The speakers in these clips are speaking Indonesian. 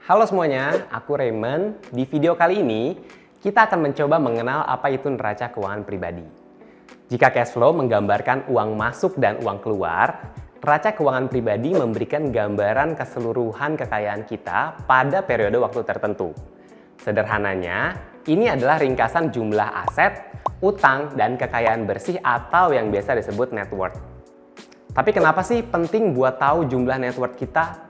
Halo semuanya, aku Raymond. Di video kali ini, kita akan mencoba mengenal apa itu neraca keuangan pribadi. Jika cash flow menggambarkan uang masuk dan uang keluar, neraca keuangan pribadi memberikan gambaran keseluruhan kekayaan kita pada periode waktu tertentu. Sederhananya, ini adalah ringkasan jumlah aset, utang, dan kekayaan bersih atau yang biasa disebut net worth. Tapi kenapa sih penting buat tahu jumlah net worth kita?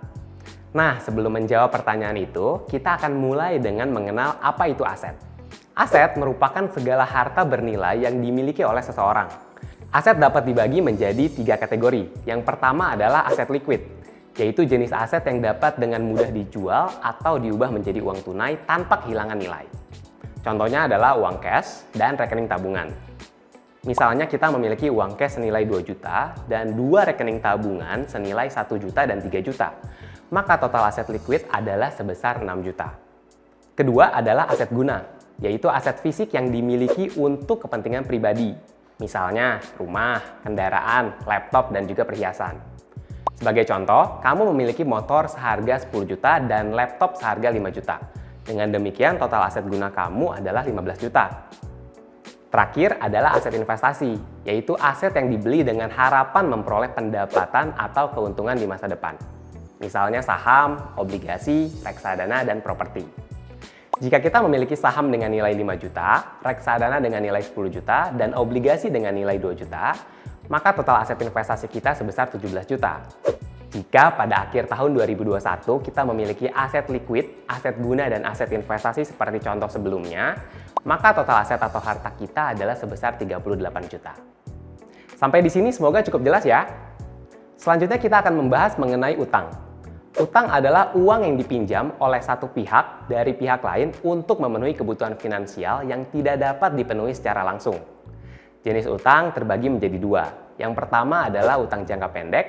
Nah, sebelum menjawab pertanyaan itu, kita akan mulai dengan mengenal apa itu aset. Aset merupakan segala harta bernilai yang dimiliki oleh seseorang. Aset dapat dibagi menjadi 3 kategori. Yang pertama adalah aset liquid, yaitu jenis aset yang dapat dengan mudah dijual atau diubah menjadi uang tunai tanpa kehilangan nilai. Contohnya adalah uang cash dan rekening tabungan. Misalnya kita memiliki uang cash senilai 2 juta dan 2 rekening tabungan senilai 1 juta dan 3 juta. Maka total aset liquid adalah sebesar 6 juta. Kedua adalah aset guna, yaitu aset fisik yang dimiliki untuk kepentingan pribadi. Misalnya rumah, kendaraan, laptop, dan juga perhiasan. Sebagai contoh, kamu memiliki motor seharga 10 juta dan laptop seharga 5 juta. Dengan demikian total aset guna kamu adalah 15 juta. Terakhir adalah aset investasi, yaitu aset yang dibeli dengan harapan memperoleh pendapatan atau keuntungan di masa depan. Misalnya saham, obligasi, reksadana, dan properti. Jika kita memiliki saham dengan nilai 5 juta, reksadana dengan nilai 10 juta, dan obligasi dengan nilai 2 juta, maka total aset investasi kita sebesar 17 juta. Jika pada akhir tahun 2021 kita memiliki aset liquid, aset guna, dan aset investasi seperti contoh sebelumnya, maka total aset atau harta kita adalah sebesar 38 juta. Sampai di sini semoga cukup jelas ya. Selanjutnya kita akan membahas mengenai utang. Utang adalah uang yang dipinjam oleh satu pihak dari pihak lain untuk memenuhi kebutuhan finansial yang tidak dapat dipenuhi secara langsung. Jenis utang terbagi menjadi 2. Yang pertama adalah utang jangka pendek,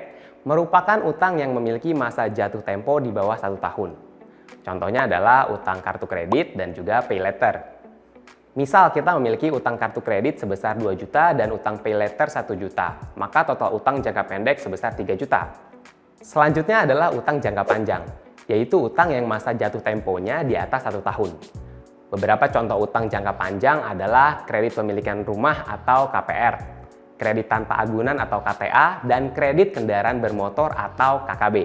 merupakan utang yang memiliki masa jatuh tempo di bawah 1 tahun. Contohnya adalah utang kartu kredit dan juga pay later. Misal kita memiliki utang kartu kredit sebesar 2 juta dan utang pay later 1 juta, maka total utang jangka pendek sebesar 3 juta. Selanjutnya adalah utang jangka panjang, yaitu utang yang masa jatuh temponya di atas 1 tahun. Beberapa contoh utang jangka panjang adalah kredit pemilikan rumah atau KPR, kredit tanpa agunan atau KTA, dan kredit kendaraan bermotor atau KKB.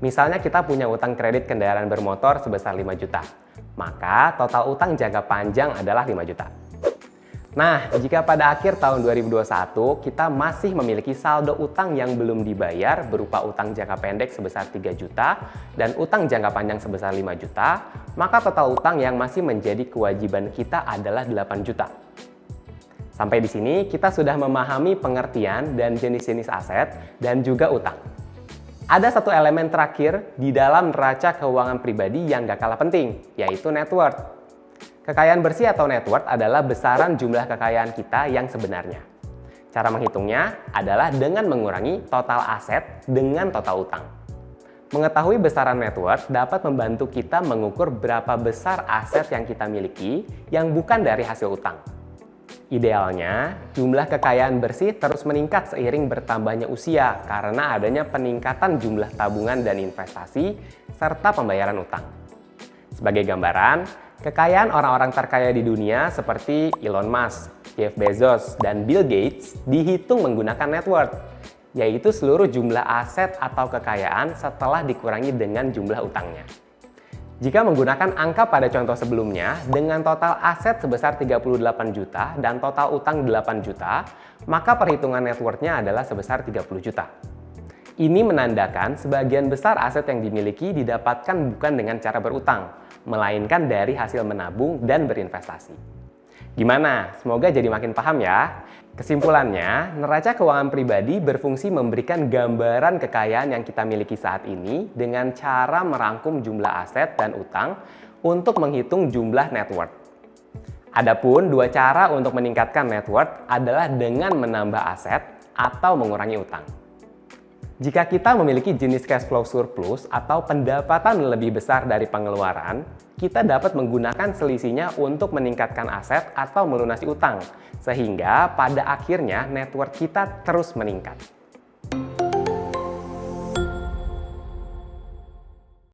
Misalnya kita punya utang kredit kendaraan bermotor sebesar 5 juta, maka total utang jangka panjang adalah 5 juta. Nah, jika pada akhir tahun 2021 kita masih memiliki saldo utang yang belum dibayar berupa utang jangka pendek sebesar 3 juta dan utang jangka panjang sebesar 5 juta, maka total utang yang masih menjadi kewajiban kita adalah 8 juta. Sampai di sini kita sudah memahami pengertian dan jenis-jenis aset dan juga utang. Ada satu elemen terakhir di dalam neraca keuangan pribadi yang gak kalah penting, yaitu net worth. Kekayaan bersih atau net worth adalah besaran jumlah kekayaan kita yang sebenarnya. Cara menghitungnya adalah dengan mengurangi total aset dengan total utang. Mengetahui besaran net worth dapat membantu kita mengukur berapa besar aset yang kita miliki yang bukan dari hasil utang. Idealnya, jumlah kekayaan bersih terus meningkat seiring bertambahnya usia karena adanya peningkatan jumlah tabungan dan investasi serta pembayaran utang. Sebagai gambaran, kekayaan orang-orang terkaya di dunia seperti Elon Musk, Jeff Bezos, dan Bill Gates dihitung menggunakan net worth, yaitu seluruh jumlah aset atau kekayaan setelah dikurangi dengan jumlah utangnya. Jika menggunakan angka pada contoh sebelumnya, dengan total aset sebesar 38 juta dan total utang 8 juta, maka perhitungan net worth-nya adalah sebesar 30 juta. Ini menandakan sebagian besar aset yang dimiliki didapatkan bukan dengan cara berutang, melainkan dari hasil menabung dan berinvestasi. Gimana? Semoga jadi makin paham ya. Kesimpulannya, neraca keuangan pribadi berfungsi memberikan gambaran kekayaan yang kita miliki saat ini dengan cara merangkum jumlah aset dan utang untuk menghitung jumlah net worth. Adapun 2 cara untuk meningkatkan net worth adalah dengan menambah aset atau mengurangi utang. Jika kita memiliki jenis cash flow surplus atau pendapatan lebih besar dari pengeluaran, kita dapat menggunakan selisihnya untuk meningkatkan aset atau melunasi utang, sehingga pada akhirnya net worth kita terus meningkat.